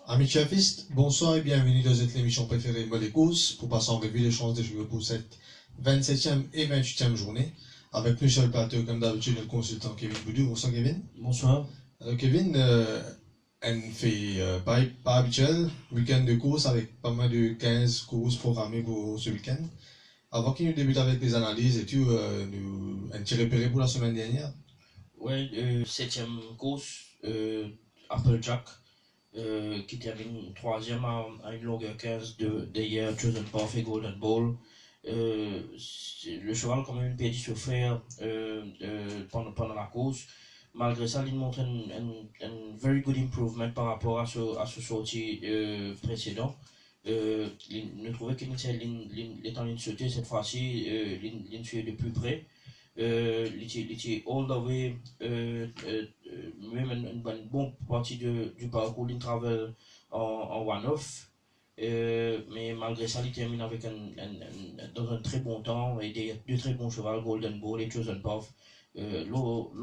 Amis chavistes, bonsoir et bienvenue dans cette émission préférée de Mode Courses pour passer en revue les chances de jouer pour cette 27e et 28e journée. Avec nous sur le plateau, comme d'habitude, le consultant Kevin Boudou. Bonsoir Kevin. Bonsoir. Kevin, elle fait pas habituel, week-end de course avec pas mal de 15 courses programmées pour ce week-end. Avant qu'il nous débute avec les analyses et tout, un petit repéré pour la semaine dernière. Ouais, 7e course, Applejack, qui termine 3e à une longueur 15 d'hier, Chosen Path et Golden Ball. Le cheval quand même perdu sur fer pendant la course. Malgré ça, il montre un very good improvement par rapport à ce sortie précédent. Nous trouvons qu'il est en ligne sautée cette fois-ci, il suit de plus près. Il était all the way, même une bonne partie du parcours, il travaille en one-off. Mais malgré ça, il termine avec dans un très bon temps et deux très bons chevaux, Golden Ball et Chosen Path.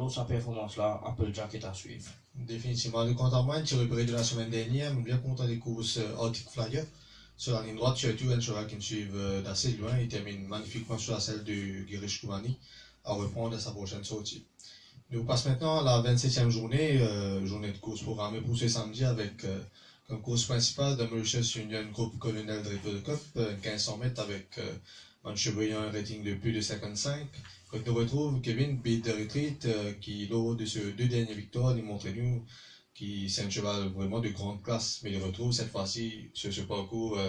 Sa performance là, Applejack est à suivre. Définitivement, le compte à moi, un petit repéré de la semaine dernière, mais bien content des courses Arctic Flyer. Sur la ligne droite, surtout un cheval qui me suit d'assez loin, il termine magnifiquement sur la selle de Girish Koumani à reprendre à sa prochaine sortie. Nous passons maintenant à la 27e journée, journée de course programmée pour ce samedi avec comme course principale de Mauritius Union Group Colonel Draper Cup, 1500 mètres avec un chevreuil un rating de plus de 55. Quand nous retrouve Kevin Beat de Retreat qui, lors de ses deux dernières victoires, nous montre nous que c'est un cheval vraiment de grande classe, mais il retrouve cette fois-ci sur ce parcours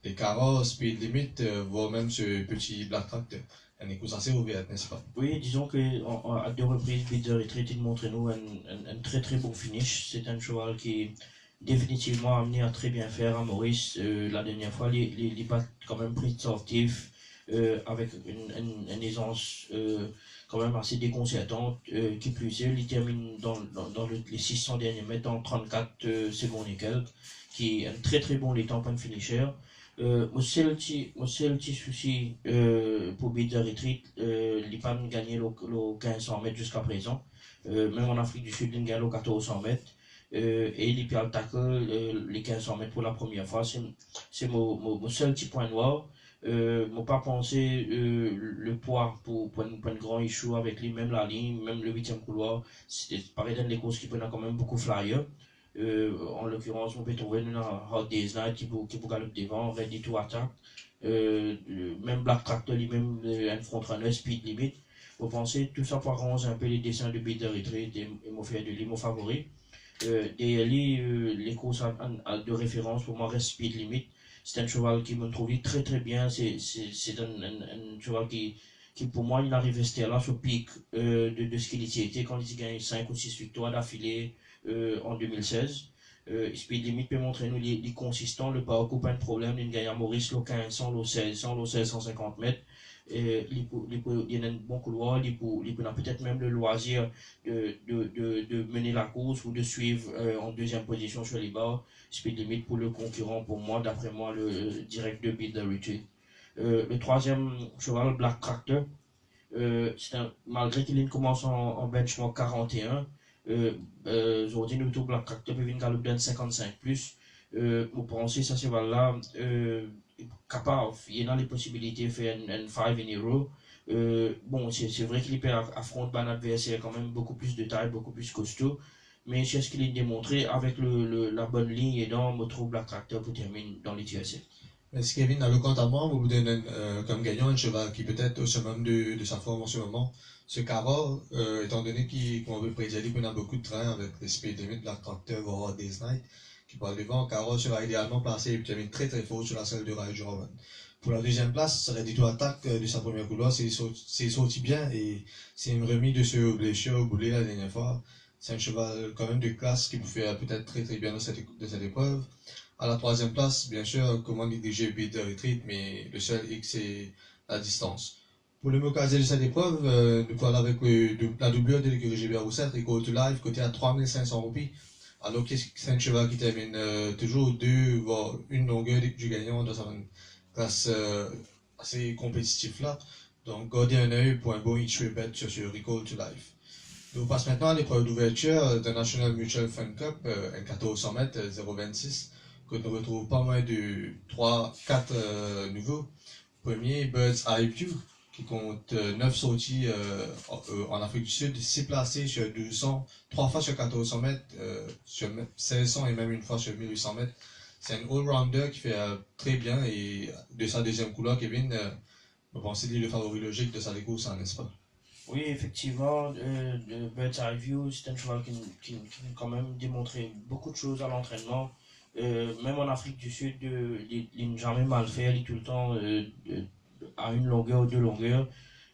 des carrosses, speed limit, voire même ce petit Black Tractor. Une course assez ouverte, n'est-ce pas? Oui, disons qu'à deux reprises, Beat de Retreat, il montre nous un très très bon finish. C'est un cheval qui définitivement amené à très bien faire à Maurice. La dernière fois, il pas quand même pris de sortif avec une aisance quand même assez déconcertante. Qui plus est, il termine dans les 600 derniers mètres en 34 secondes et quelques, qui est un très très bon temps pour un finisher. C'est le petit souci pour Beat the Retreat, il n'a pas gagné le 1500 mètres jusqu'à présent. Même en Afrique du Sud, il gagne le 1400 mètres. Et il peut attaquer les 1500 mètres pour la première fois. C'est mon seul petit point noir. Je n'ai pas pensé le poids pour un grand issue avec lui, même la ligne, même le 8e couloir. C'était pareil dans les courses qui prennent quand même beaucoup flyer. En l'occurrence, on peut trouver une Hot Days Night qui peut galoper devant, Ready to Attack. Même Black Tractor, même un front runner, Speed Limit. Vous pensez, tout ça pour arranger un peu les dessins de Beat the Retreat et m'ont fait de lui mon favori. Les courses de référence pour moi reste Speed Limit. C'est un cheval qui me trouve très très bien. C'est un cheval qui pour moi il arrive à rester là sur pic de ce qu'il était quand il gagne 5 ou 6 victoires d'affilée en 2016. Speed Limit peut montrer nous les consistants, le parcours pas de problème, il gagne à Maurice le 1500, le 1600, le 1650 mètres. Il y a un bon couloir, il peut peut-être même le loisir de mener la course ou de suivre en deuxième position sur les barres. Speed Limit pour le concurrent, pour moi, d'après moi, le direct de Beat the Retreat. Le troisième cheval, Black Tractor, malgré qu'il commence en benchmark 41, aujourd'hui, nous avons Black Tractor, puis une galop d'un 55 plus. Vous pensez, ça, ce cheval-là, capable, il y a les possibilités de faire un 5 in a row. Bon, c'est vrai qu'il peut affronter un adversaire quand même beaucoup plus de taille, beaucoup plus costaud. Mais c'est ce qu'il a démontré avec la bonne ligne et dans me trouve Black Tractor pour terminer dans les TSC. Est-ce Kevin, dans le compte à moi, vous vous donnez comme gagnant un cheval qui peut-être au summum de sa forme en ce moment, ce Carole, étant donné qu'on veut prédire qu'on a beaucoup de trains avec les Speed Limit, Black Tractor, voire Days Night, qui parle devant, Carole sera idéalement placé et termine très très fort sur la selle de Rayo Rowan. Pour la deuxième place, ça serait du tout attaque de sa première couloir, c'est sorti bien et c'est une remise de ce blessure au boulet la dernière fois. C'est un cheval quand même de classe qui vous fait peut-être très très bien dans cette épreuve. À la troisième place, bien sûr, comment négliger Beat the Retreat, mais le seul X c'est la distance. Pour le Mokazé de cette épreuve, nous voilà avec la doublure de l'écurie GBR Roussette et Go to Live, côté à 3500 roupies. Alors que c'est un cheval qui termine toujours deux, voire une longueur du gagnant dans une classe assez compétitive là. Donc, gardez un œil pour un bon hitch bet sur ce Recall to Life. On passe maintenant à l'épreuve d'ouverture de National Mutual Fund Cup, un 1400 mètres, 0,26, que nous retrouvons pas moins de 3-4 nouveaux. Premier, Bird's Eye View, qui compte 9 sorties en Afrique du Sud, 6 placés sur 200, 3 fois sur 1400 mètres, sur 1600 et même une fois sur 1800 mètres. C'est un all-rounder qui fait très bien et de sa deuxième couleur, Kevin, je pense qu'il est le favori logique de sa course, n'est-ce pas? Oui, effectivement, Bird's Eye View, c'est un cheval qui a quand même démontré beaucoup de choses à l'entraînement. Même en Afrique du Sud, il n'a jamais mal fait, il est tout le temps à une longueur ou deux longueurs.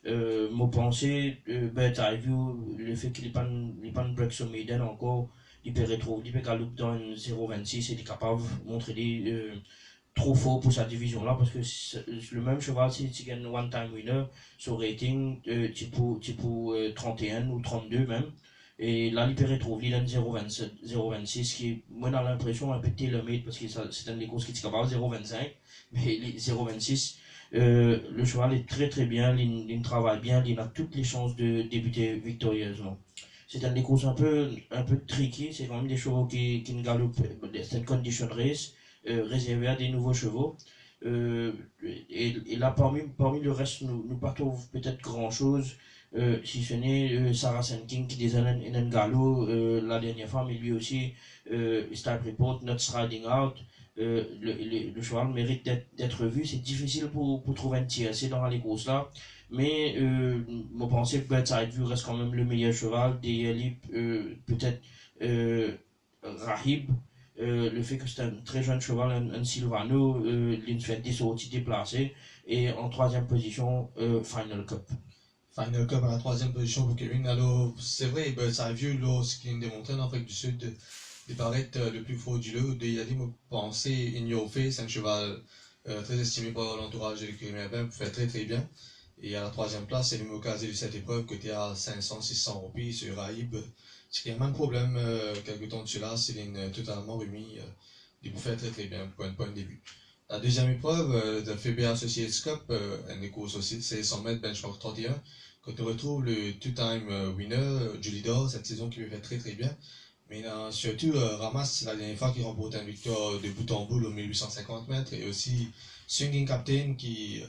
Mon pensée, Bird's Eye View, le fait qu'il n'est pas une break sur Maiden encore, il peut retrouver, il peut galoper dans une 0,26 et il est capable de montrer des trop fort pour sa division là parce que le même cheval si tu gagnes one time winner sur rating type 31 ou 32 même et là il peut retrouver il a 0,27 0,26 qui moi on a l'impression un peu tailor-made parce que c'est un des courses qui est capable 0,25 mais 0,26 le cheval est très très bien il travaille bien il a toutes les chances de débuter victorieusement. C'est un des courses un peu tricky, c'est quand même des chevaux qui ne galopent, c'est une condition race, réservé à des nouveaux chevaux. Et là, parmi le reste, nous pas trouve peut-être grand-chose, si ce n'est Sarah King qui disait un galop la dernière fois, mais lui aussi, Star Report, Not Striding Out, le cheval mérite d'être vu. C'est difficile pour trouver un TLC dans les courses là. Mais je pense que Bird's Eye View reste quand même le meilleur cheval. Derrière peut-être Rahib. Le fait que c'est un très jeune cheval, un Silvano, il fait des sorties déplacées. Et en troisième position, Final Cup. Final Cup à la troisième position pour Kevin. Alors, c'est vrai, Bird's Eye View, là, ce qu'il a démontré en Afrique du Sud, il paraît être le plus frauduleux. Il a dit, me penser, In Your Face, c'est un cheval très estimé par l'entourage de l'écurie Mervin, fait très très bien. Et à la troisième place, c'est le Mokazé de cette épreuve que tu es à 500-600 roupies sur Raïb. Ce qui est un même problème, quelques temps de cela, c'est totalement remis. Il vous fait très très bien pour un début. La deuxième épreuve de FBA Associates Cup, une course aussi de 600 mètres, benchmark 31, quand tu retrouves le two-time winner, Julie Dawes, cette saison qui me fait très très bien. Mais surtout, Ramas, c'est la dernière fois qu'il remporte une victoire de bout en bout au 1850 mètres. Et aussi Swinging Captain qui,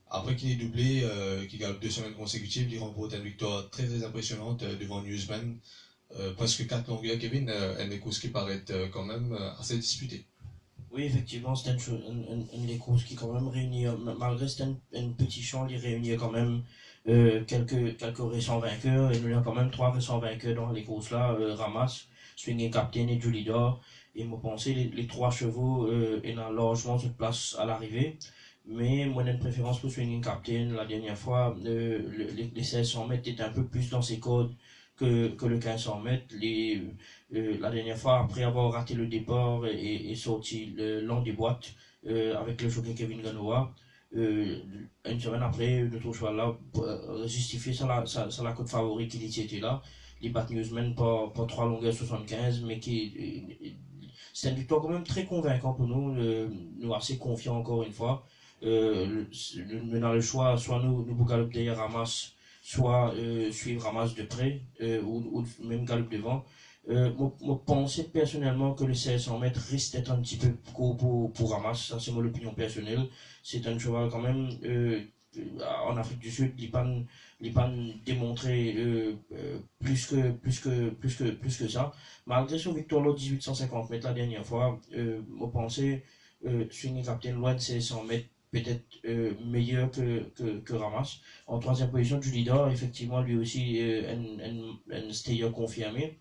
après qu'il est doublé, qui galope 2 semaines consécutives, il remporte une victoire très très impressionnante devant Newsman. Presque 4 longueurs, Kevin, une course qui paraît quand même assez disputée. Oui, effectivement, c'est une des courses qui quand même réunit, malgré que c'est un petit champ, il réunit quand même quelques récents vainqueurs, et il y a quand même 3 récents vainqueurs dans les courses là, Ramas, Swinging Captain et Julie Dore. Et moi pensé les 3 chevaux ont largement cette place à l'arrivée. Mais moi j'ai une préférence pour Swinging Captain. La dernière fois, les 1600 mètres étaient un peu plus dans ses codes que le 1500 mètres. La dernière fois, après avoir raté le départ et sorti le long des boîtes avec le jockey Kevin Ganoa, une semaine après, notre cheval là justifié ça la cote favori qu'il était là. Les Bat Newsmen pas 3 longueurs 75, mais c'est une victoire quand même très convaincante pour nous, nous assez confiants encore une fois. Nous avons le choix, soit nous galoper derrière Ramas, soit suivre Ramas de près, ou même galoper devant. Je pense personnellement que le 1600 mètres risque d'être un petit peu court pour Ramas, ça c'est mon opinion personnelle. C'est un cheval quand même, en Afrique du Sud, il n'est pas démontré plus que ça. Malgré son victoire là 1850 mètres la dernière fois, je pensais Swinging Captain loin de 1600 mètres peut-être meilleur que Ramas. En troisième position, Julie Dore, effectivement, lui aussi un stayer confirmé.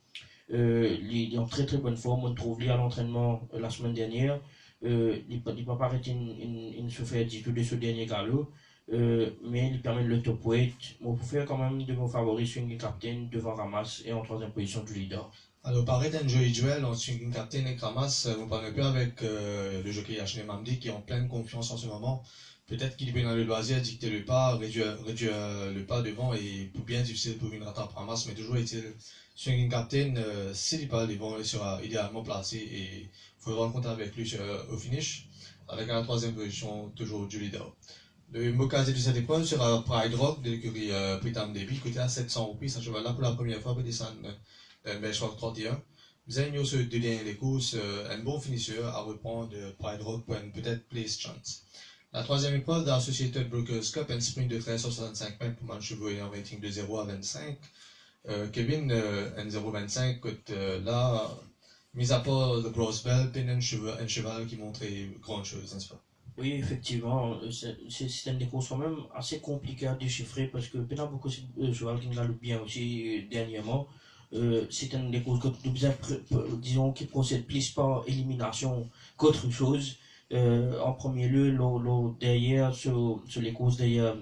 Il est en très très bonne forme. On trouve lui à l'entraînement la semaine dernière. Il n'a pas arrêté une souffert du tout de ce dernier galop. Mais il permet le top weight. On peut faire quand même de vos favoris Swinging Captain devant Ramas et en troisième position Julie Dore. Alors, pareil d'un joli duel en Swinging Captain et Ramas, vous parlez un peu avec le jockey Yachne Mamdi qui est en pleine confiance en ce moment. Peut-être qu'il peut dans le loisir dicter le pas, réduire le pas devant et pour bien difficile pour une rattrape Ramas, mais toujours est-il Swinging Captain, s'il n'est pas devant, il sera idéalement placé et il faudra compter avec lui au finish, avec à la troisième position toujours Julie Dore. Le mot casé de cette épreuve sera Pride Rock de l'écurie Pritam Devi, côté à 700 roupies. Ce cheval-là, pour la première fois, peut descendre dans le benchmark 31. Vous avez ce deux dernières courses, un bon finisseur à reprendre Pride Rock pour une peut-être place chance. La troisième épreuve de l'Associated Brokers Cup, un sprint de 1365 mètres pour Manchevaux et un rating de 0 à 25. Kevin, un 0,25, là, mis à part le Gross Bell, un cheval qui montrait grande chose, n'est-ce pas? Oui, effectivement, c'est un des courses quand même assez compliqué à déchiffrer parce que il y a beaucoup de cheval qui nous galopent bien aussi dernièrement. C'est un des courses que disons, qui procède plus par élimination qu'autre chose. En premier lieu, derrière, sur les courses derrière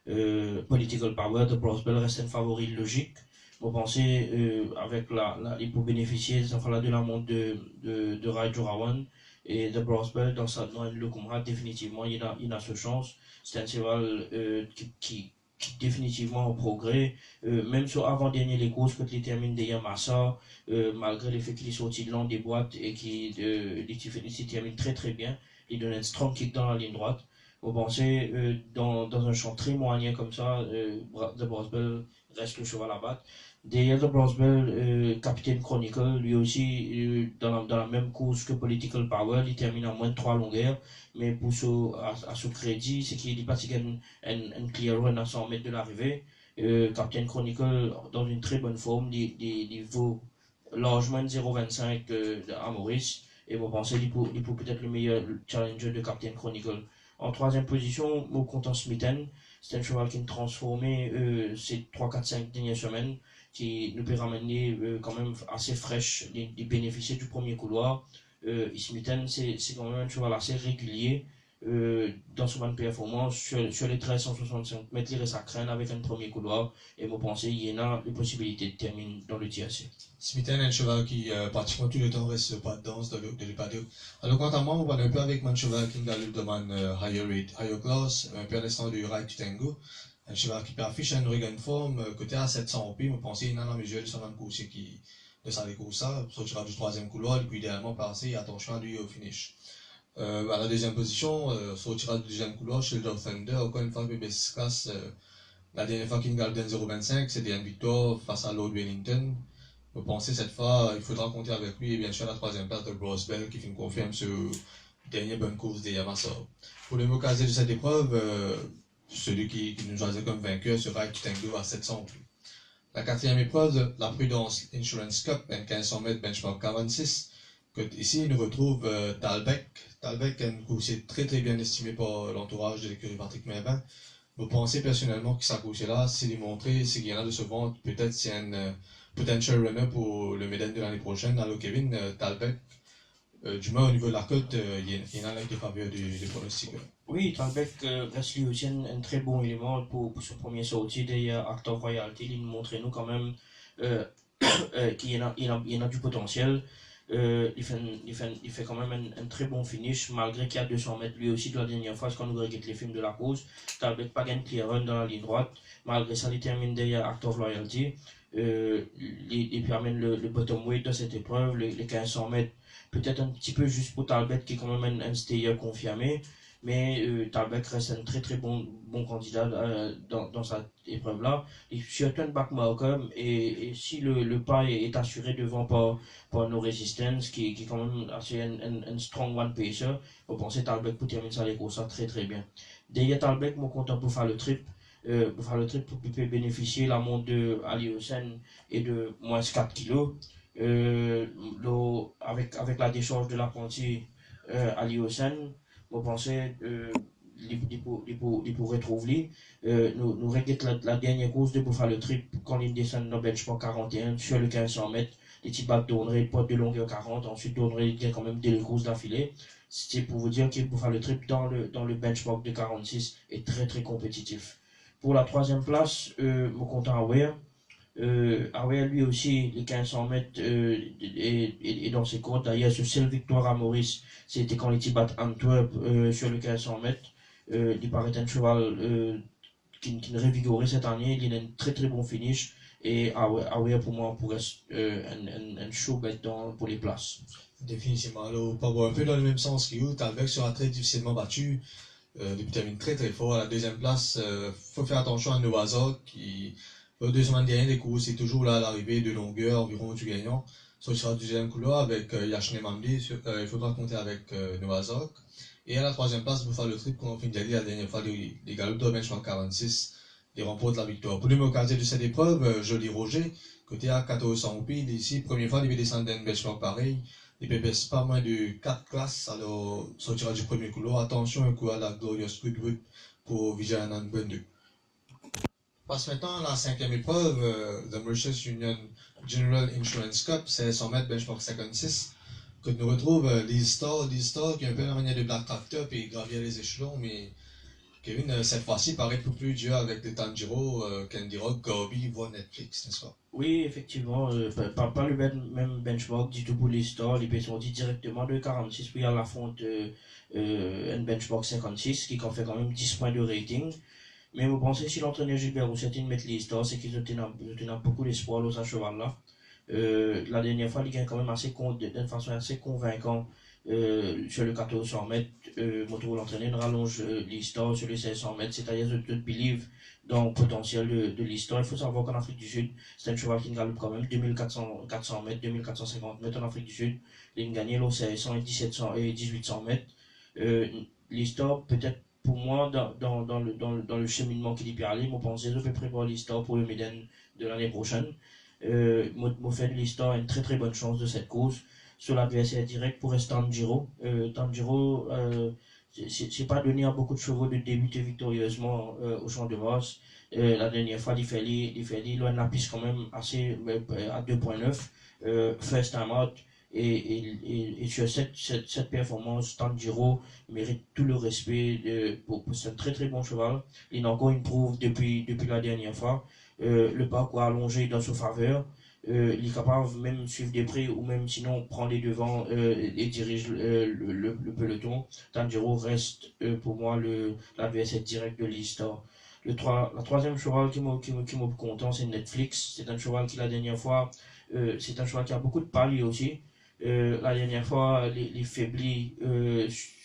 Political Power de Brosbell reste un favori logique. Vous pensez, avec il peut bénéficier de la montre de Rajorawan et de Brosbell dans le combat, définitivement, il a ce chance. C'est un cheval qui définitivement en progrès, même sur avant-dernier les courses, quand il termine derrière Massa, malgré le fait qu'il est sorti de l'an des boîtes et qu'il termine très très bien, il donne un strong kick dans la ligne droite. Vous pensez, dans un champ très moyen comme ça, The Brosbell reste le cheval à battre. Derrière The Brosbell, Captain Chronicle, lui aussi, dans la même course que Political Power, il termine en moins de 3 longueurs. Mais pour à ce crédit, c'est qu'il est parti un clear run à 100 mètres de l'arrivée. Captain Chronicle, dans une très bonne forme, il vaut largement 0,25 à Maurice. Et vous pensez, il peut peut-être le meilleur challenger de Captain Chronicle. En troisième position, au comptant Smithen, c'est un cheval qui est transformé ces 3, 4, 5 dernières semaines, qui nous peut ramener quand même assez fraîche les bénéficiaires du premier couloir. Smithen, c'est quand même un cheval assez régulier dans son bonne performance. Sur les 1365 mètres, il reste à craindre avec un premier couloir. Et vous pensez, il y a les possibilités de terminer dans le TAC. Smithen est un cheval qui pratiquement tout le temps reste pas de danse de l'Epadeo. Alors quant à moi, on va un peu avec mon cheval qui nous demande higher class, un peu à l'instant du Right to Tango. Un cheval qui affiche une Oregon forme, côté à 700 OP, vous pensez, il a la mesure de son même coursier qui de sa course ça, sortira du troisième couloir, et puis idéalement passer, attention lui au finish. À la deuxième position, sortira du deuxième couloir, Shield of Thunder, encore une fois, bébé classe, la dernière fois qu'il gagne 0,25, c'était une victoire face à Lord Wellington. Vous pensez cette fois, il faudra compter avec lui et bien sûr la troisième place de Brosbell qui fait une confirme sur dernière bonne course des Yamasa. Pour le mot casé de cette épreuve, celui qui nous choisit comme vainqueur sera Tango à 700 plus. La quatrième épreuve, la Prudence Insurance Cup, 1500 mètres benchmark 46. Ici, nous retrouve Talbec. Talbec est un coursier très très bien estimé par l'entourage de l'écurie Patrick Mervin. Vous pensez personnellement que sa coursier-là, s'il est montré, s'il y en a de se vendre, peut-être c'est un potential runner pour le médaille de l'année prochaine. Alors Kevin, Talbec, du moins au niveau de la cote, il y en a qui est faveur des pronostics. Oui, Talbec reste lui aussi un très bon élément pour son premier sortie derrière Actor Royalty. Il nous montre nous quand même qu'il y en a du potentiel. Il fait quand même un très bon finish, malgré qu'il y a 200 mètres lui aussi de la dernière fois, quand nous regardons les films de la course. Talbec pas gagné clear run dans la ligne droite, malgré ça, il termine derrière Act of Loyalty. Il amène le bottom weight de cette épreuve, les 1500 mètres, peut-être un petit peu juste pour Talbec qui est quand même un stayer confirmé. Mais Talbec reste un très très bon candidat dans cette épreuve-là. Il surtout back Malcolm et si le pas est assuré devant par nos résistances, qui est quand même assez un strong one pacer, vous pensez Talbec pour terminer ça les courses très très bien. Derrière Talbec, mon content pour faire le trip. Pour faire le trip, pour bénéficier la montre de Aliosen et de moins 4 kg. Avec la décharge de l'apprenti Aliosen, vous pensez il pourrait trouver nous regrettons la dernière course de pour faire le trip quand il descend dans benchmark 41 sur le 1500 mètres, les petits bacs tourneraient pote de longueur 40, ensuite tourneraient quand même des courses d'affilée. C'est pour vous dire qu'il pour faire le trip dans le benchmark de 46 est très très compétitif. Pour la troisième place, mon content Aware. Aware lui aussi, les 1500 mètres et dans ses courses. D'ailleurs, ce seul victoire à Maurice, c'était quand il bat Antwerp sur le 1500 mètres. Il paraît un cheval qui révigoré cette année. Il a un très très bon finish. Et Aware pour moi pourrait un show bet pour les places. Définitivement. Alors, pas un peu dans le même sens qu'il Talbec sera très difficilement battu. il termine très très fort. À la deuxième place, faut faire attention à Novazok qui, le deuxième dernier des courses, c'est toujours là à l'arrivée de longueur environ du gagnant. Sortira du deuxième couloir avec Yashne Mamdi, il faudra compter avec Novazok. Et à la troisième place, pour faire le trip qu'on a fait la dernière fois, les galops de benchmark 46, les remportent la victoire. Pour l'occasion de cette épreuve, Joli Roger, côté à 1400 pieds, ici, première fois, il va descendre d'un benchmark pareil. Il peut baisser pas moins de 4 classes, alors sortira du premier couloir. Attention, un coup à la Glorious Goodwood pour Vijayanand Bundu. Passe maintenant à la cinquième épreuve, The Mauritius Union General Insurance Cup, c'est 100 mètres benchmark 56. Que nous retrouve Liz Starr qui est un peu la manière de Black Tractor et gravir les échelons, mais Kevin, cette fois-ci, paraît un peu plus dur avec les Tanjiro, Candy Rock, Gobi, voire Netflix, n'est-ce pas? Oui, effectivement, pas le même benchmark du tout pour les stores. Les sont dit directement de 46, puis à la fonte un benchmark 56 qui en fait quand même 10 points de rating. Mais vous pensez si l'entraîneur Gilbert Roussetti de mettre les stores, c'est qu'ils ont beaucoup d'espoir à cheval là. La dernière fois, il gagne quand même d'une façon assez convaincante sur le 1400 mètres. Moto l'entraîneur rallonge l'histoire sur les 1600 mètres, c'est-à-dire de believe dans le potentiel de l'histoire. Il faut savoir qu'en Afrique du Sud, c'est un cheval qui galope quand même 2400 mètres, 2450 mètres en Afrique du Sud. Il a gagné les 1600 et 1700 et 1800 mètres. L'histoire, peut-être pour moi, dans le cheminement qu'il y peut aller, je pense que je peux préparer l'histoire pour le Méden de l'année prochaine. Fait l'histoire a une très très bonne chance de cette course. Sur l'adversaire direct pour Tanjiro. Tanjiro, c'est pas donné à beaucoup de chevaux de débuter victorieusement au champ de race. La dernière fois, il fait loin de la piste quand même assez à 2.9. First time out. Et sur cette performance, Tanjiro mérite tout le respect. C'est un très très bon cheval. Il a encore une prouve depuis la dernière fois. Le parcours allongé dans sa faveur. Il est capable même suivre des prix ou même sinon prendre les devants et dirige le peloton. Tanjiro reste pour moi l'adversaire direct de l'histoire. La troisième cheval qui m'a content, c'est Netflix. C'est un cheval qui la dernière fois, c'est un cheval qui a beaucoup de paliers aussi. La dernière fois, les faiblis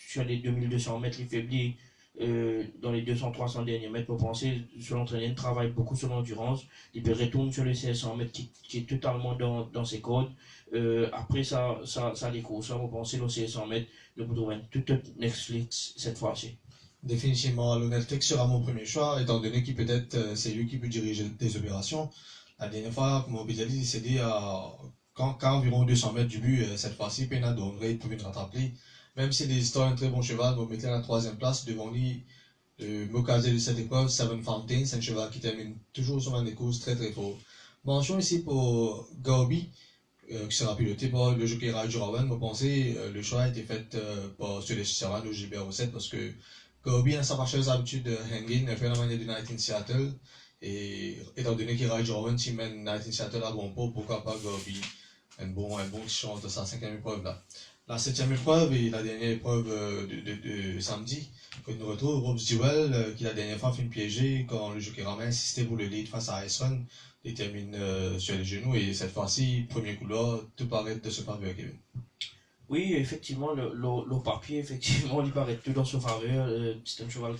sur les 2200 mètres, les faiblis dans les 200-300 derniers mètres, pour penser, sur l'entraîneur travaille beaucoup sur l'endurance. Il peut retourner sur les 1600 mètres qui est totalement dans ses codes. Après ça découvre ça, vous pensez, les 1600 mètres, nous pouvons tout Netflix cette fois-ci. Définitivement, le Netflix sera mon premier choix, étant donné qu'il peut-être c'est lui qui peut diriger des opérations. La dernière fois, comme on dit, il s'est dit qu'à environ 200 mètres du but, cette fois-ci, Pena devrait pour une rattraper. Même si les histoires un très bon cheval, vous mettez à la troisième place devant lui. Le Mokazé de cette épreuve, Seven Fountains, c'est un cheval qui termine toujours sur des courses très très fort. Mention ici pour Gobi, qui sera piloté par le jockey Raju Rawan. Vous pensez, le choix a été fait sur les Servan de Gilbert Rousset parce que Gobi a sa fâcheuse habitude de hanging, un peu la manière de Night in Seattle. Et étant donné que Raju Rawan s'y mène Night in Seattle à bon pot, pourquoi pas Gobi, un bon chance de sa cinquième épreuve là. La septième épreuve et la dernière épreuve de samedi, que nous retrouve Robs Duel, qui la dernière fois a fait une piégée quand le jockey Ramin insistait pour le lead face à Ice Run, il termine sur les genoux et cette fois-ci, premier couloir, tout paraît de ce faveur, Kevin. Oui, effectivement, le papier, effectivement, il paraît tout dans son faveur. C'est un cheval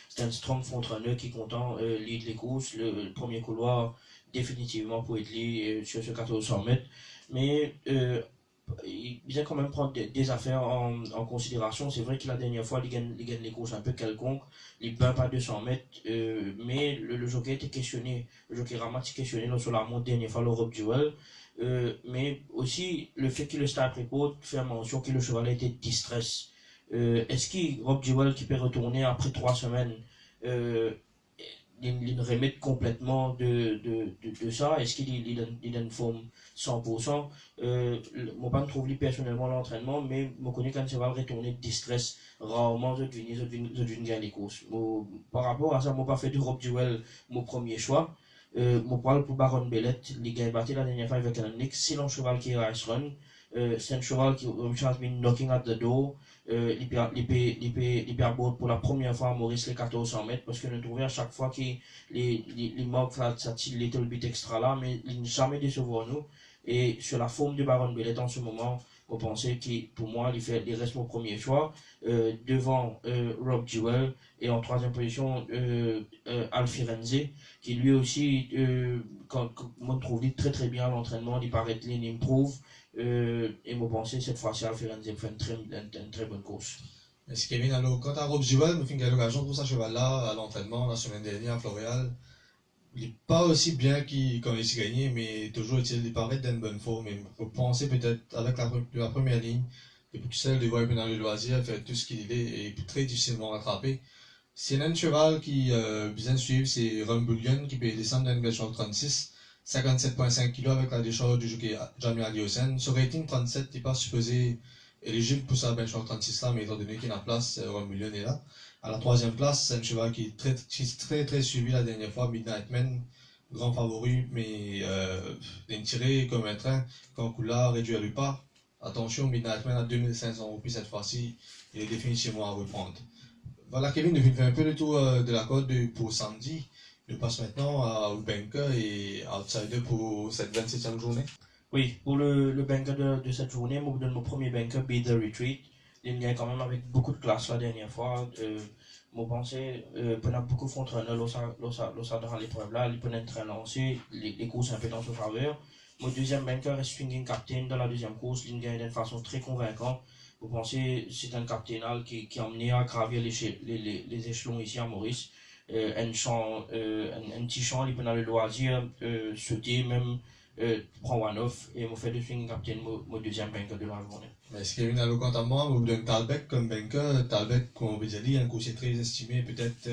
c'est un strong frontrunner qui est content, lead les courses, le premier couloir, définitivement pour être lead sur ce 1400 mètres. Mais il vient quand même prendre des affaires en considération. C'est vrai que la dernière fois, il gagne les courses un peu quelconques. Il ne bat pas 200 mètres. Mais le jockey était questionné. Le jockey Ramat était questionné sur la montre dernière fois, l'Europe Duel. Mais aussi, le fait que le Star Report fait mention que le cheval a été distress. Est-ce que Rob Duel qui peut retourner après 3 semaines il remet complètement de ça? Est-ce qu'il a une forme 100%? Moi, pas trouve personnellement l'entraînement, mais je connais quand cheval retourner de distress. Rarement, je viens gagner les courses. Par rapport à ça, moi, pas fait de Rob Duel mon premier choix. Mon parle pour Baron Bellet, il gagne battu la dernière fois avec un excellent cheval qui est Rice Run. C'est un cheval qui has been knocking at the door. Il peut aborder pour la première fois à Maurice les 1400 mètres parce que nous trouvons à chaque fois que les marques ça tire little bit extra là, mais il n'est jamais décevoir nous. Et sur la forme de Baron Bellet en ce moment, Vous pensez que pour moi, il reste mon premier choix. Devant Rob Jewell et en troisième position Al Firenze, qui lui aussi, quand moi je trouve très très bien à l'entraînement, il paraît qu'il improve. Et moi pensez cette fois-ci Al Firenze fait une très bonne course. Merci Kevin. Alors, quant à Rob Jewell, nous avons eu l'occasion pour ce cheval-là à l'entraînement la semaine dernière à Floréal. Il n'est pas aussi bien quand il s'est gagné, mais toujours est-il, il paraît d'être une bonne forme. Mais il faut penser peut-être avec la première ligne, depuis que celle de voir dans le loisir, faire tout ce qu'il est et très difficilement rattraper. C'est un cheval qui besoin de suivre, c'est Rumbullion qui peut descendre dans une benchmark 36, 57,5 kg avec la décharge du jockey Jamie Aliosen. Sur rating 37, il n'est pas supposé éligible pour sa benchmark 36 là, mais étant donné qu'il a la place, Rumbullion est là. À la troisième place, c'est un cheval qui est très suivi la dernière fois, Midnight Man, grand favori, mais il tiré comme un train, quand Coulard réduit à lui part. Attention, Midnight Man à 2500 roupies cette fois-ci, il est définitivement à reprendre. Voilà, Kevin, depuis fait un peu le tour de la côte pour samedi. Je passe maintenant à Banker et Outsider pour cette 27e journée. Oui, pour le banker de cette journée, je vous donne mon premier banker, Be The Retreat. Il gagne quand même avec beaucoup de classe la dernière fois. Moi, pensais, pendant beaucoup de frontrunner, l'osa dans l'épreuve là, il peut être très lancé, les courses un peu dans sa faveur. Mon deuxième banker est Swinging Captain dans la deuxième course, il gagne d'une façon très convaincante. Vous pensez, c'est un capitainal qui a emmené à gravir les échelons ici à Maurice. Un petit champ, il peut dans le loisir, sauter, même prend one-off et me fait de Swinging Captain mon deuxième banker de la journée. Est-ce qu'il y a une allocation à moi, vous donne Talbot comme banker, Talbot, comme on vous a dit, un coursier très estimé, peut-être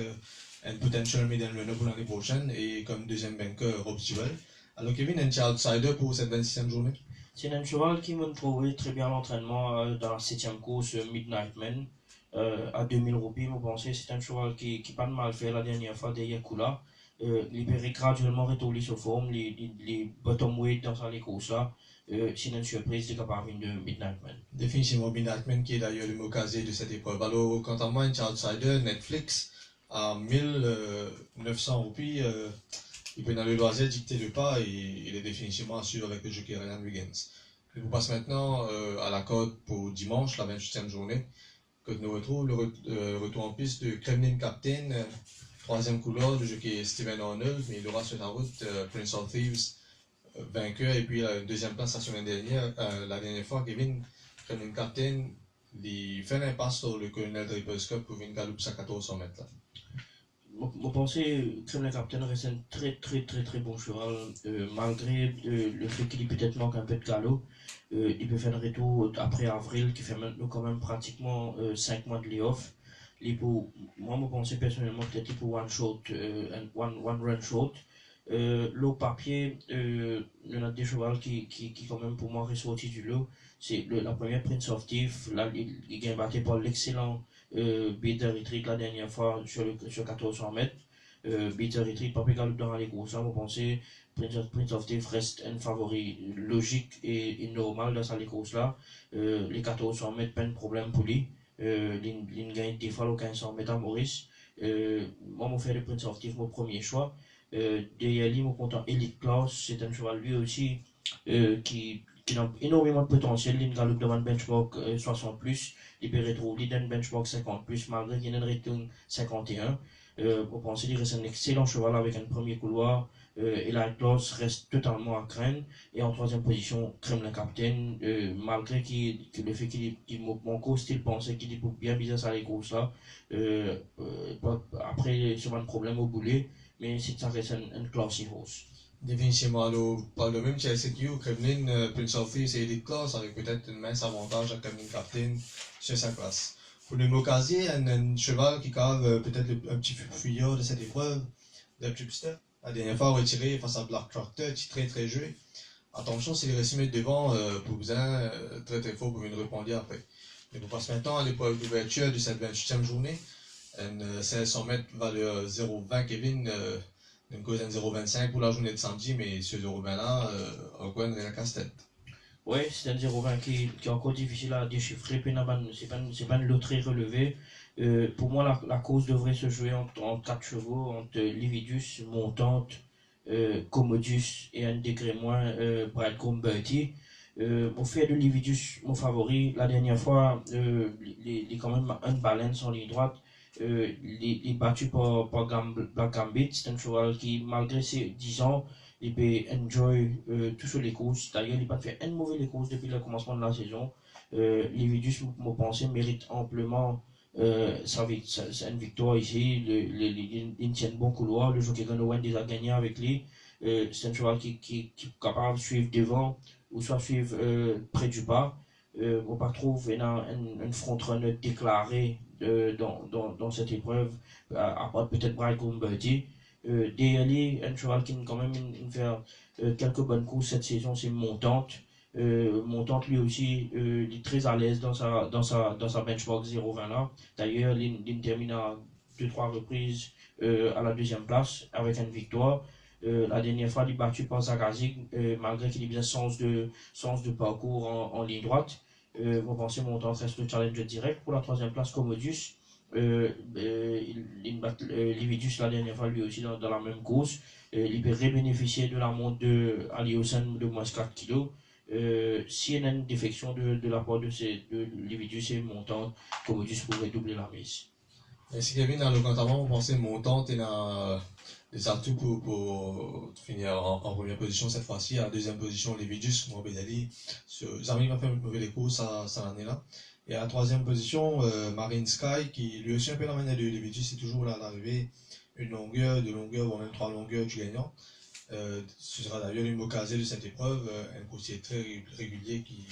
un potential medal runner pour l'année prochaine, et comme deuxième banker, Rob Jewell. Alors Kevin, un outsider pour cette 26e journée? C'est un cheval qui m'a trouvé très bien à l'entraînement dans la 7e course Midnight Man à 2000 roupies. Vous pensez, c'est un cheval qui pas de mal fait la dernière fois derrière Kula. Il peut graduellement retourner sur forme, les bottom weight dans sa course là. C'est une surprise de capable de Midnight Man. Définitivement Midnight Man qui est d'ailleurs le mot casé de cette épreuve. Alors, quant à moi, un outsider, Netflix, à 1900 roupies, il peut dans le loisir dicter le pas et il est définitivement assuré avec le jockey Ryan Wiggins. Je vous passe maintenant à la cote pour dimanche, la 28e journée, que nous retrouvons le retour en piste de Kremlin Captain, troisième couleur, le jockey Steven Arnold, mais il aura sur la route Prince of Thieves, vainqueur, et puis la deuxième place la semaine dernière, la dernière fois, Kevin Kremlin Captain, il fait l'impasse sur le colonel Drapers Cup pour une galope à 1400 mètres. Là. Vous pensez que le capitaine reste un très bon cheval, malgré le fait qu'il peut-être manque un peu de galop. Il peut faire un retour après avril, qui fait maintenant quand même pratiquement 5 mois de layoff. Moi, je pense personnellement peut-être pour one shot, one run short. L'eau papier, il y en a des chevaux qui quand même pour moi ressorti du lot. C'est la première Prince of Thief, là il gagne battu par l'excellent Bitter Retreat la dernière fois sur 1400 mètres. Bitter Retreat, pas pégal dans les courses, vous pensez Prince of Thief reste un favori logique et normal dans sa course là. Les 1400 mètres, pas de problème pour lui. Il gagne des fois le 1500 mètres à Maurice. Moi, je fais le Prince of Thief mon premier choix. Derrière lui, mon content Elite Class, c'est un cheval lui aussi qui a énormément de potentiel. Il galope devant un benchmark 60 plus, il peut retrouver un benchmark 50 plus, malgré qu'il y ait un rating 51. Vous pensez qu'il reste un excellent cheval avec un premier couloir. Et la classe reste totalement à craindre. Et en troisième position, Kremlin Captain, malgré le fait qu'il mon coach, il pensait qu'il est bien bizarre à les courses là. Après, c'est pas un problème au boulet, mais ça reste un classy horse. Définitivement, alors, par le même TLCQ, Kremlin, Prince of Thieves et Elite Class avec peut-être une mince avantage à Kremlin Captain sur sa classe. Pour le Mocasier, un cheval qui cave peut-être un petit fuyard de cette épreuve, de Jupster. La dernière fois retiré face à Black Tractor, très joué. Attention, c'est les récits devant pour besoin très fort pour une répondre après. Mais on passe maintenant à l'épreuve d'ouverture de cette 28e journée. Un 500 mètres valeur 0,20 Kevin, une cause de 0,25 pour la journée de samedi, mais ce 0,20 là, en quoi on est la casse-tête. Oui, c'est un 0,20 qui est encore difficile à déchiffrer, c'est pas une loterie relevée. Pour moi, la course devrait se jouer en 4 chevaux, entre Lividus, Montante, Commodus et un degré moins Bridegroom Bertie. Au fait de Lividus, mon favori, la dernière fois, il est quand même un balance en ligne droite. Il est battu par Black Gambit. C'est un cheval qui, malgré ses 10 ans, il peut enjoy tout sur les courses. D'ailleurs, il n'a pas fait une mauvaise course depuis le commencement de la saison. Lividus, mon pensée, mérite amplement une victoire ici. Il tient bon couloir. Le jockey Ganowen déjà gagné avec lui. C'est un cheval qui est capable de suivre devant ou soit suivre près du pas. On pas trouve une front-runner déclarée dans cette épreuve, à part peut-être Brian Birdie. DLE, un cheval qui quand même fait quelques bonnes courses cette saison, c'est Montante. Montante lui aussi, il est très à l'aise dans sa benchmark 0,20 là. D'ailleurs, il termine à 2-3 reprises à la deuxième place avec une victoire. La dernière fois, il est battu par Zagazik, malgré qu'il ait bien sens de parcours en ligne droite. Vous pensez montant reste le challenge direct pour la troisième place Commodus. Il bat Lividus la dernière fois lui aussi dans la même course. Il peut bénéficier de la montre de Aliosen de moins 4 kg. S'il y a une défection de la part de Lividus et montant, Commodus pourrait doubler la mise. Merci Kevin, dans le compte avant, vous pensez Montante et des atouts pour finir en première position cette fois-ci. À deuxième position, Levidus, Mohamed Ali. Zami va faire une mauvaise course cette année-là. Et à troisième position, Marine Sky, qui lui aussi un peu la manière de Levidus, c'est toujours là à l'arrivée, une longueur, deux longueurs, ou même trois longueurs du gagnant. Ce sera d'ailleurs une occasion de cette épreuve, un coursier très régulier qui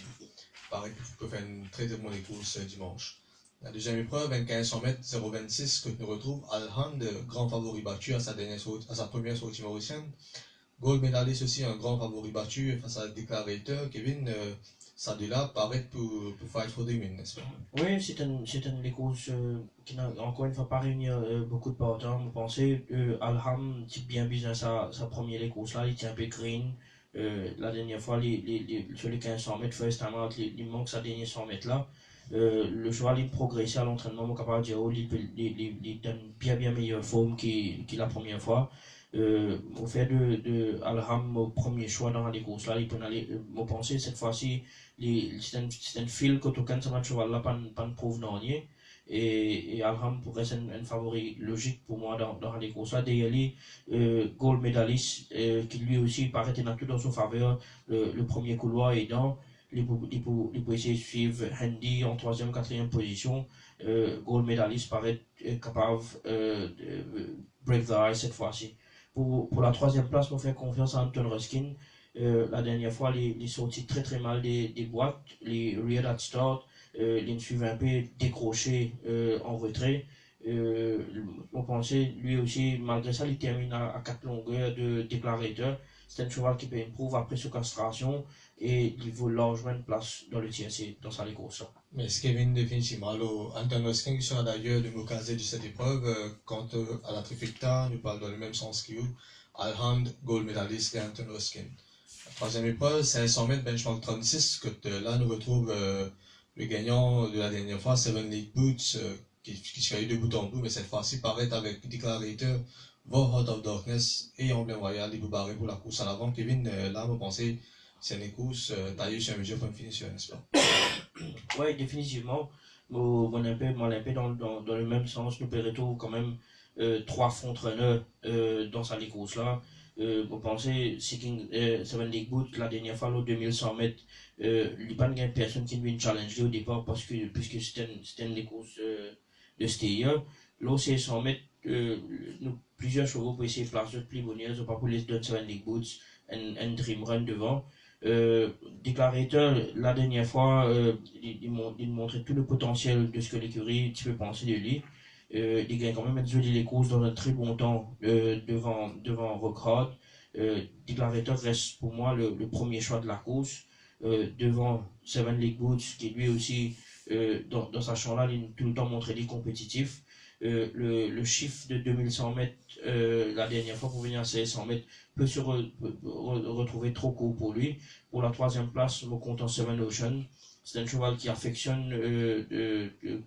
paraît peut faire une très très bonne course dimanche. La deuxième épreuve, 1500 mètres, 0,26, que nous retrouve Alhand, grand favori battu à sa première sortie mauricienne. Gold médailliste aussi, un grand favori battu face à Declarator. Kevin, ça de là paraît pour fight for the win, n'est-ce pas? Oui, c'est une des courses qui n'a encore une fois pas réuni beaucoup de partants. Vous pensez, Alham, c'est bien business sa première course là, il tient un peu green. La dernière fois, sur les 1500 mètres, first time out, il manque sa dernière 100 mètres là. Le cheval il progresse à l'entraînement, mon capable de dire, il donne bien meilleure forme qu'il la première fois. Au fait de Alham, au premier choix dans les courses là, il peut aller, vous pensez, cette fois-ci, c'est un fil que tout ce cheval là pas prouve non et Alham pourrait être un favori logique pour moi dans les courses là. D'ailleurs, gold medalist qui lui aussi paraît être tout dans son faveur, le premier couloir aidant. Il peut essayer de suivre Handy en troisième, quatrième position. Gold medalist paraît capable de break the ice cette fois-ci. Pour la troisième place, on fait confiance à Anton Ruskin. La dernière fois, il est sorti très mal des boîtes. Les rear at start, il suivait un peu décroché en retrait. On pensait, lui aussi, malgré ça, il termine à 4 longueurs de déclarateur. C'est un cheval qui peut improve après sa castration et il vaut largement une place dans le TSC, dans sa course. Mais Kevin, définitivement. Alors, Anton Ruskin, qui sera d'ailleurs de m'occaser de cette épreuve, quant à la trifecta, nous parlons dans le même sens que vous. Alhand, gold médailliste et Anton Ruskin. La troisième épreuve, 500 mètres, benchmark 36, que là, nous retrouve le gagnant de la dernière fois, Seven League Boots, qui se fait de bout en bout, mais cette fois-ci paraît avec Declarator, War Out of Darkness et Emblème Royal, il vous barrer pour la course à l'avant. Kevin, là, vous pensez, c'est une course taillée sur un mesure pour une finition, n'est-ce pas? Oui, définitivement. Mon un peu dans le même sens, nous perdons quand même 3 frontrunners dans sa course là. Vous pensez, Seeking Seven League Boot, la dernière fois, l'autre 2100 mètres, il n'y a pas de personne qui vient challenger au départ puisque c'était une course de Steyer. Là, c'est 100 mètres, plusieurs chevaux pour essayer de placer de plus bonnes, pas pour les donner Seven League Boots, un dream run devant. Déclarateur, la dernière fois, il montrait tout le potentiel de ce que l'écurie tu peux penser de lui. Il gagne quand même une jolie les courses dans un très bon temps devant Rockrod. Déclarateur reste pour moi le premier choix de la course. Devant Seven League Boots, qui lui aussi, dans sa champ-là, il tout le temps montré des compétitifs. Le chiffre de 2100 mètres, la dernière fois pour venir à 1600 mètres, peut se retrouver trop court pour lui. Pour la troisième place, je me compte en Seven Ocean. C'est un cheval qui affectionne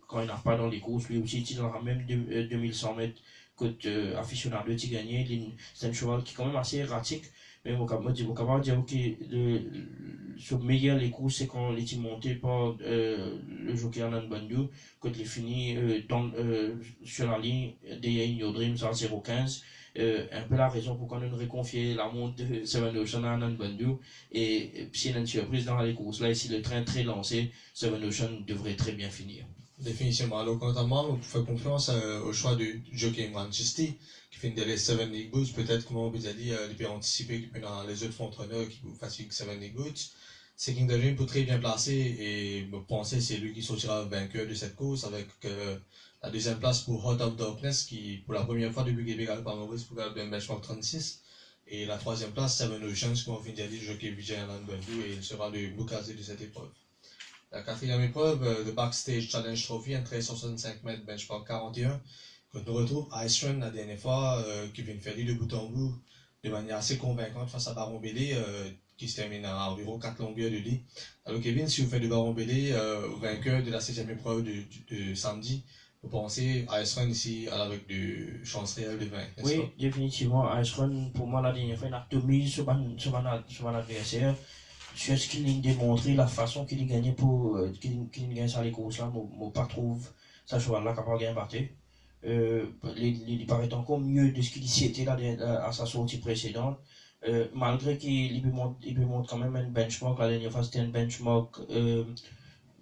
quand il n'a pas dans les courses. Lui aussi, il aura même 2100 mètres que aficionado qui gagné. C'est un cheval qui est quand même assez erratique. mais mon camarade dit que ce meilleur les courses, c'est quand il est monté par le jockey Anand Bandou, quand il finit sur la ligne derrière Your Dreams à 0,15. Un peu la raison pourquoi nous réconfier la montre de Seven Ocean à Anand Bandou. Et s'il y a une surprise dans les courses là, et si le train est très lancé, Seven Ocean devrait très bien finir. Définitivement. Alors, notamment, on fait confiance au choix du jockey Manchester, qui fait des 7 League Boots. Peut-être, comme on vous a dit, il peut anticiper qu'il peut dans les autres frontronneurs qui vous fatiguent 7 League Boots. C'est King Dream pour très bien placé et me penser c'est lui qui sortira vainqueur de cette course avec la deuxième place pour Hot of Darkness qui, pour la première fois depuis qu'il est par Maurice, pour le benchmark 36. Et la troisième place, Seven Oceans, comme on vient de dire, le jockey Vijay Anand Bandou et il sera le boucasé de cette épreuve. La quatrième épreuve, le Backstage Challenge Trophy, un 1365 mètres, benchmark 41. Quand on retrouve Ice Run la dernière fois, qui vient de faire de bout en bout de manière assez convaincante face à Baron Bélé, qui se termine à environ 4 longueurs de lit. Alors Kevin, si vous faites de Baron Bélé, vainqueur de la 6e épreuve de samedi, vous pensez Ice Run ici avec de chances réelles de vaincre, oui, pas? Définitivement, Ice Run, pour moi, la dernière fois, il a atomisé sur mon adversaire. Sur ce qu'il a démontré, la façon qu'il a gagné pour qu'il gagne sur les courses là, moi pas trouve ça cheval là capable de gagner battre. Il paraît encore mieux de ce qu'il s'y était là à sa sortie précédente. Malgré qu'il peut montrer quand même un benchmark, la dernière fois c'était un benchmark,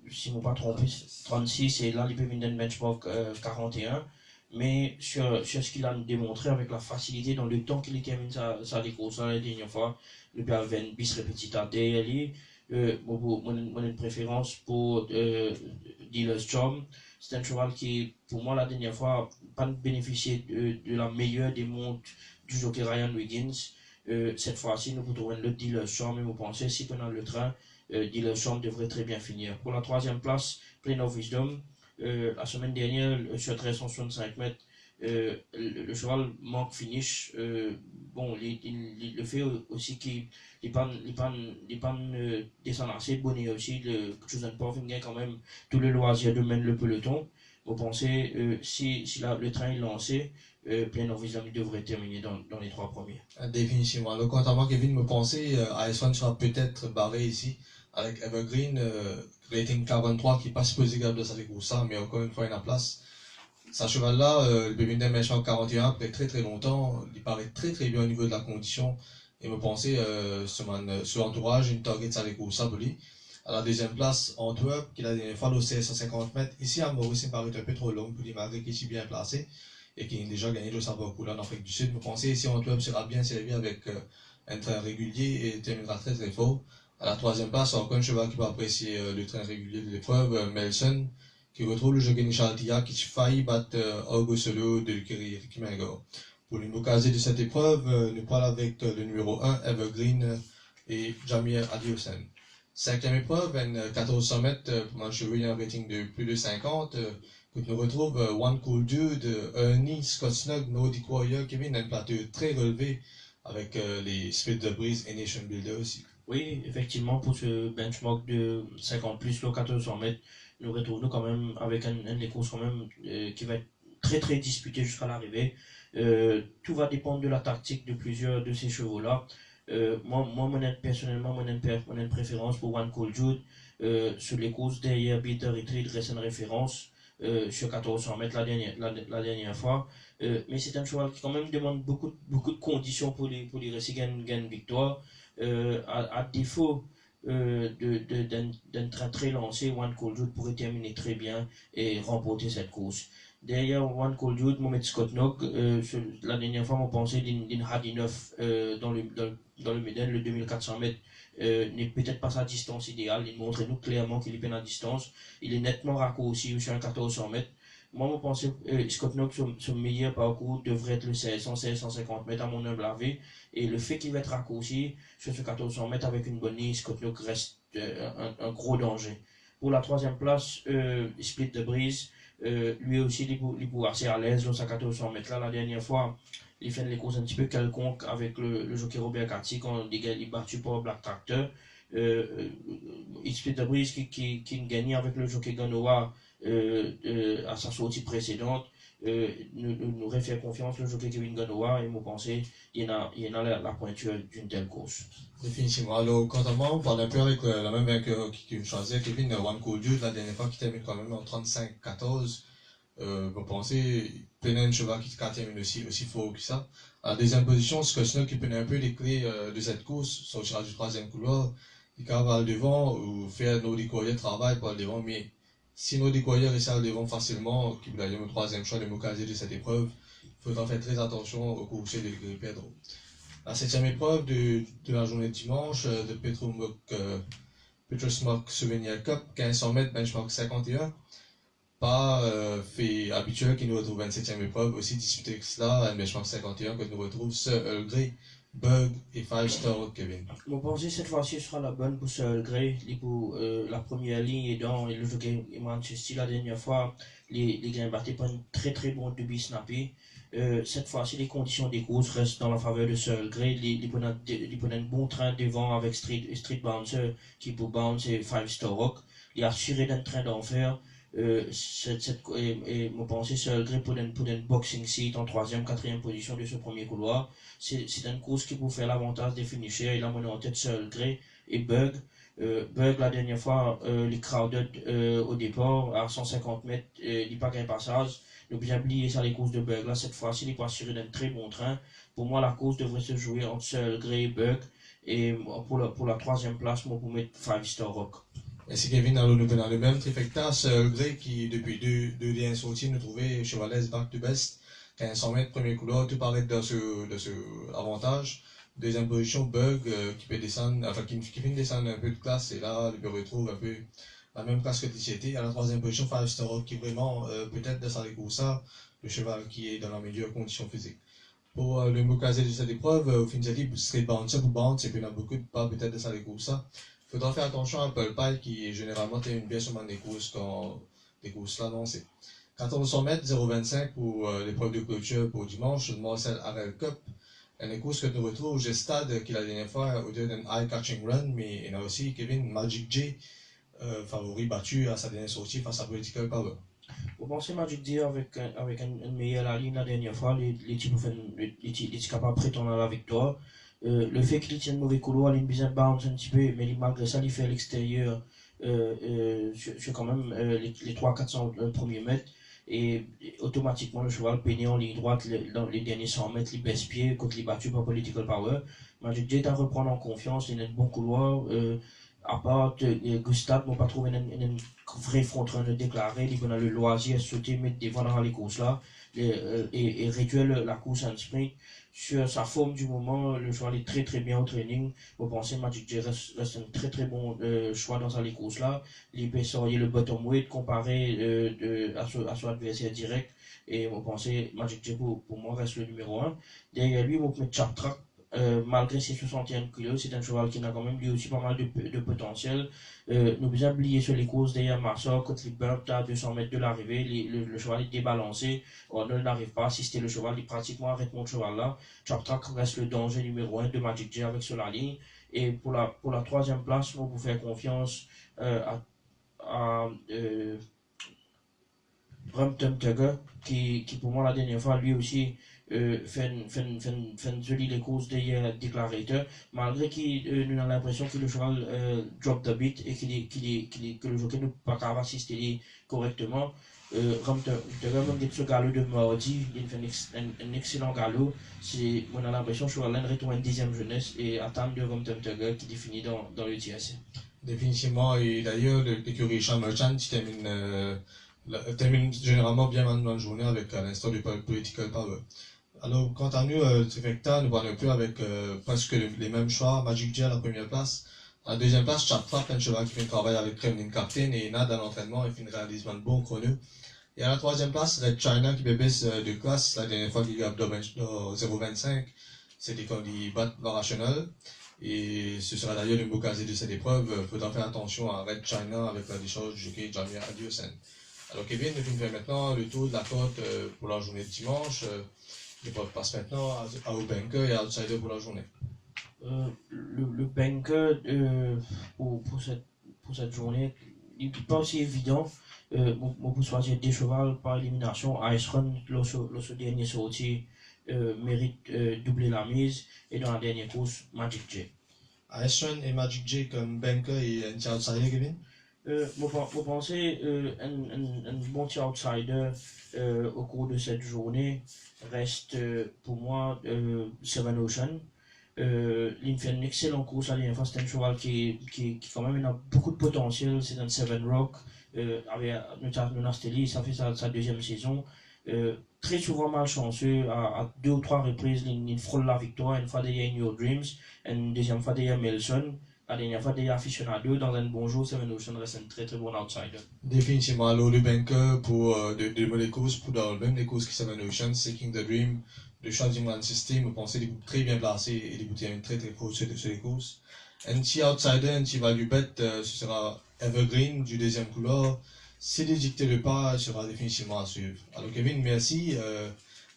si je ne me pas trompé, 36 et là il peut venir un benchmark 41. Mais sur ce qu'il a démontré avec la facilité dans le temps qu'il termine sa courses la dernière fois, le Belven bis repetita derrière lui. Mon préférence pour Dealer's Charm. C'est un cheval qui, pour moi, la dernière fois, pas bénéficié de la meilleure des montres du jockey Ryan Wiggins. Cette fois-ci, nous retrouvons le Dealer's Charm et vous pensez, si pendant le train, Dealer's Charm devrait très bien finir. Pour la troisième place, Plain of Wisdom. La semaine dernière, sur 1365 mètres, le cheval manque finish. Bon, il le fait aussi qu'il pas descend assez bon et aussi le Chosen Path gagne quand même tout le loisir de mener le peloton. Vous pensez, si le train est lancé, Plain of Wisdom devrait terminer dans les 3 premiers. Définitivement. Alors, quant à moi, Kevin, me pensez, AS1 sera peut-être barré ici avec Evergreen, rating 43 qui passe positif de sa course, mais encore une fois, il a place. Ce cheval-là, le bébé d'un méchant 41, après très très longtemps, il paraît très très bien au niveau de la condition. Et me pensez, sur l'entourage, une target sa course pour lui. À la deuxième place, Antwerp, qui a la dernière fois le 150 mètres. Ici, à Maurice, il paraît un peu trop long pour lui, malgré qu'il est si bien placé et qui a déjà gagné le savoir couleur en Afrique du Sud. Me pensez, ici, Antwerp sera bien servi avec un train régulier et terminera très très fort. À la troisième place, encore un cheval qui va apprécier le train régulier de l'épreuve, Melson, qui retrouve le jockey Nishal Tia, qui faillit battre Orgo Solo de Ricky Mangor. Pour le casé de cette épreuve, nous parlons avec le numéro 1, Evergreen et Jamir Adiosen. Cinquième épreuve, 1400 mètres, pour un cheval, il y a un rating de plus de 50. Nous retrouve One Cool Dude, Ernie, Scott Snug, Nordic Warrior, qui vient d'un plateau très relevé avec les Split de Brise et Nation Builder aussi. Oui, effectivement, pour ce benchmark de 50 plus, le 1400 mètres, nous retrouvons quand même avec un des courses quand même qui va être très très disputé jusqu'à l'arrivée. Tout va dépendre de la tactique de plusieurs de ces chevaux-là. Moi, personnellement, mon préférence pour One Cold Jude. Sur les courses derrière Peter Retreat reste une référence sur 1400 mètres la dernière fois. Mais c'est un cheval qui quand même demande beaucoup de conditions pour les réussir gagne victoire. À défaut d'un train très lancé, One Cold Jude pourrait terminer très bien et remporter cette course. Derrière One Cold Jude, Mohamed Scott Nog, la dernière fois, on pensait d'une Hadi 9 dans le Méden, le 2400 mètres. N'est peut-être pas sa distance idéale. Il montre nous clairement qu'il est bien à distance. Il est nettement raccourci sur un 1400 mètres. Moi, je pense que Scott Knox, son meilleur parcours devrait être le 1600-1650 mètres à mon humble avis. Et le fait qu'il va être raccourci sur ce 1400 mètres avec une bonne ligne, Scott Knox reste un gros danger. Pour la troisième place, Split de Brise, lui aussi, il pourra assez à l'aise dans sa 1400 mètres. Là, la dernière fois, il fait les courses un petit peu quelconques avec le jockey Robert Cathy quand il est battu par Black Tractor. Split de Brise qui gagnait avec le jockey Ganoa à sa sortie précédente. nous réfère confiance le jockey Kevin Ganoa et moi pensez il y en a la pointure d'une telle course. Définitivement. Alors, quant à moi, on parle un peu avec la même vainqueur qui choisissait, Kevin One Cool Dude, la dernière fois qui termine quand même en 35-14. Vous pensez, Pena un cheval qui termine aussi fort que ça. À la deuxième position, Scott Snow qui prenait un peu les clés de cette course, sortira du troisième couloir, il va le devant ou faire nos décoyers travail pour le devant, mais si nos décoyers restent le devant facilement, qui vous le troisième choix de Mokazé de cette épreuve, il faudra faire très attention au coursier de Pedro. La septième épreuve de la journée de dimanche de Petrosmock Souvenir Cup, 1500 mètres, benchmark 51. Pas fait habituel qui nous retrouve 27e épreuve, aussi disputé que cela, un benchmark 51 que nous retrouve Sir Grey, Bug et 5 Star Kevin. Vous pensez cette fois-ci sera la bonne pour Sir Grey, pour la première ligne et dans le jockey Manchester la dernière fois, les gains battés par une très bon début snappé. Cette fois-ci, les conditions des courses restent dans la faveur de Sir Grey. Les prenant un bon train devant avec Street Bouncer qui pour Bounce et 5 Star Rock. Il a assuré d'un train d'enfer. Et mon pensée Sir Grey pour une boxing seat en 3e, 4e position de ce premier couloir. C'est une course qui peut faire l'avantage des finishers. Il a mené en tête Sir Grey et Bug. Bug, la dernière fois, les crowded au départ, à 150 mètres, il n'y a pas qu'un passage. Ne bien oublier ça, les courses de Bug. Là, cette fois-ci, il est pas assuré d'un très bon train. Pour moi, la course devrait se jouer entre Sir Grey et Bug. Et pour la 3e place, moi, pour mettre 5 Star Rock. Et c'est Kevin dans le même trifecta, Sir Grey qui, depuis deux liens sortis, nous trouvait chevalès back to best. 1500 mètres, premier couloir, tout paraît de ce avantage. Deuxième position, Bug, qui peut descendre, enfin, qui finit descendre un peu de classe, et là, il retrouve un peu la même classe que TCT. À la troisième position, 5 Star Rock, qui vraiment, peut-être de sa ça, le cheval qui est dans la meilleure condition physique. Pour le mot casé de cette épreuve, au fin de cette Street Bouncer ou Bounce, et puis il y en a beaucoup de pas peut-être de ça ça. Il faudra faire attention à Paul Pie qui généralement termine bien sur des courses quand des courses là non c'est 1400 mètres 0,25 pour l'épreuve de clôture pour dimanche de Marcel Harel Cup. Une course que nous retrouvons au Gestad qui la dernière fois au d'un high catching run, mais il y en a aussi Kevin Magic J favori battu à sa dernière sortie face à Political Power. Vous pensez Magic J avec une meilleure ligne la dernière fois, les types capables de prétendre à la victoire. Le fait qu'il tienne mauvais couloir, il a bounce un petit peu, mais malgré ça, il fait à l'extérieur sur quand même les 300-400 premiers mètres. Et automatiquement, le cheval peiné en ligne droite dans les derniers 100 mètres, il baisse pied, quand il est battu par Political Power. Magic J est à reprendre en confiance, il a un bon couloir. À part Gustave, n'ont pas trouvé une vraie front-runner déclarée, il a le loisir de sauter, mettre devant dans les courses là, et réduire la course en sprint. Sur sa forme du moment, le cheval est très bien au training. Vous pensez Magic J reste un très bon choix dans les courses là. Il peut sortir le bottom weight comparé à son adversaire direct. Et vous pensez Magic J pour moi reste le numéro 1. Derrière lui, vous pouvez mettre Chap Track. Malgré ses 61 kg, c'est un cheval qui a quand même lui aussi pas mal de potentiel. Nous bien oublier sur les courses derrière Marceau, quand il bump à 200 mètres de l'arrivée, le cheval est débalancé, on n'arrive pas à assister le cheval, il pratiquement arrête mon cheval là. Chap Track reste le danger numéro 1 de Magic J avec sur la ligne. Et pour la 3e place, moi, vous faire confiance à Brampton Tugger, qui pour moi la dernière fois, lui aussi, fait une jolie course derrière Declarator, malgré qu'il nous a l'impression que le cheval drop the beat et que le jockey ne peut pas assister correctement. Même ce galop de mardi, il fait un excellent galop. On a l'impression que le cheval retourne une 10e jeunesse et attend de Brampton Tugger qui définit dans le TSC. Définitivement, et d'ailleurs, l'écurie Sean Merchant qui termine généralement bien dans la journée avec l'instant du Political Power. Alors, quant à nous, Trifecta, nous parlons un peu avec presque les mêmes choix. Magic J à la première place. À la deuxième place, Chap Trap, un cheval qui fait travailler avec Kremlin Captain et Nad à l'entraînement et fait une réalisation de bon chrono. Et à la troisième place, Red China qui baisse de classe. La dernière fois qu'il a 0,25, c'était quand il bat Rational. Et ce sera d'ailleurs le mot casé de cette épreuve. Il faudra faire attention à Red China avec la décharge du jockey Jamia Adiosen. Alors Kevin, nous fait maintenant le tour de la côte pour la journée de dimanche. L'épreuve passe maintenant au banker et à outsider pour la journée. Le banker pour cette journée, n'est pas aussi évident. Pour choisir des chevaux par élimination. Ice Run, le dernier sorti, mérite doubler la mise. Et dans la dernière course, Magic J. Ice Run et Magic J comme banker et un petit outsider, Kevin? Vous pensez un bon petit outsider au cours de cette journée reste pour moi Seven Ocean. Il fait une excellente course la dernière fois. C'est un cheval qui quand même a beaucoup de potentiel. C'est un Seven Rock avec Nunastelli. Ça fait sa deuxième saison. Très souvent malchanceux. À deux ou trois reprises, il frôle la victoire. Une fois il y a Your Dreams. Une deuxième fois il y a Melson. La dernière fois, des aficionados dans un bon jour, Seven Ocean reste un très très bon outsider. Définitivement, alors le banker pour les courses, pour dans même les courses qui Seven Ocean, Seeking the Dream, le choix du One System, vous pensez des très bien placés et des bouteilles très très fortes sur les courses. Un petit outsider, un petit value bet, ce sera Evergreen du deuxième couleur. S'il dicté le pas, ce sera définitivement à suivre. Alors Kevin, merci.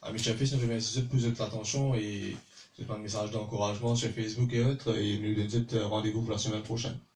À Michel Fils, nous remercions pour votre attention et c'est un message d'encouragement sur Facebook et autres. Et nous donne rendez-vous pour la semaine prochaine.